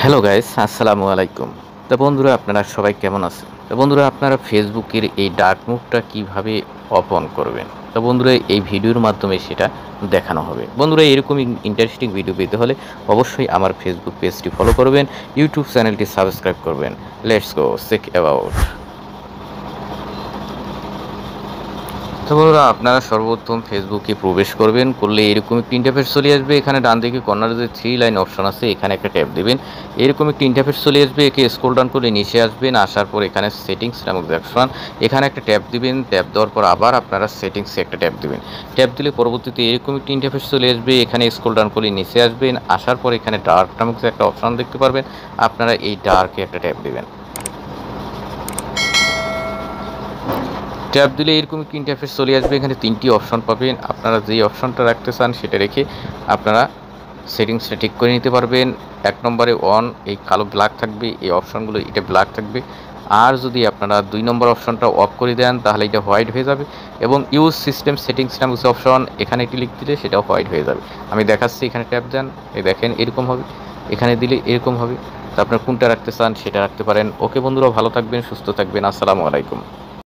Hello guys, আসসালামু আলাইকুম। তো বন্ধুরা, আপনারা সবাই কেমন আছেন? তো বন্ধুরা, আপনারা ফেসবুকের এই ডার্ক মোডটা কিভাবে অফ অন করবেন? তো বন্ধুরা, এই ভিডিওর মাধ্যমে সেটা দেখানো হবে। বন্ধুরা, এরকম ইন্টারেস্টিং ভিডিও পেতে হলে অবশ্যই আমার ফেসবুক পেজটি ফলো করবেন, ইউটিউব চ্যানেলটি সাবস্ক্রাইব করবেন। Let's go check about. তো বন্ধুরা, আপনারা সর্বপ্রথম ফেসবুকে প্রবেশ করবেন, করলে এরকম একটি ইন্টারফেস চলে আসবে। এখানে ডান দিকে কর্নারে যে থ্রি লাইন অপশন আছে, এখানে একটা ট্যাপ দিবেন। এরকম একটি ইন্টারফেস চলে আসবে, একে স্ক্রল ডাউন করে নিচে আসবেন। আসার পর এখানে সেটিংস নামক যে অপশন, এখানে একটা ট্যাপ দিবেন। ট্যাপ দেওয়ার পর আবার আপনারা সেটিংসে একটা ট্যাপ দিবেন। ট্যাপ দিলে পরবর্তীতে এরকম একটি ইন্টারফেস চলে আসবে, এখানে স্ক্রল ডাউন করে নিচে আসবেন। আসার পর এখানে ডার্ক নামক যে একটা অপশন দেখতে পারবেন, আপনারা এই ডার্কে একটা ট্যাপ দিবেন। ট্যাপ দিলে এরকম একটি ইন্টারফেস চলে আসবে। এখানে ৩টি অপশন পাবেন। আপনারা যেই অপশনটা রাখতে চান সেটা রেখে আপনারা সেটিংসটা ঠিক করে নিতে পারবেন। ১ নম্বরে অন, এই কালো ব্ল্যাক থাকবে, এই অপশনগুলো এটা ব্ল্যাক থাকবে। আর যদি আপনারা ২ নম্বর অপশনটা অফ করে দেন তাহলে এটা হোয়াইট হয়ে যাবে। এবং ইউজ সিস্টেম সেটিংস নামক যে অপশন, এখানে এটি লিখ দিলে সেটাও হোয়াইট হয়ে যাবে। আমি দেখাচ্ছি, এখানে ট্যাপ দেন, এই দেখেন এরকম হবে। এখানে দিলে এরকম হবে। তো আপনারা কোনটা রাখতে চান সেটা রাখতে পারেন। ওকে বন্ধুরা, ভালো থাকবেন, সুস্থ থাকবেন। আসসালামু আলাইকুম।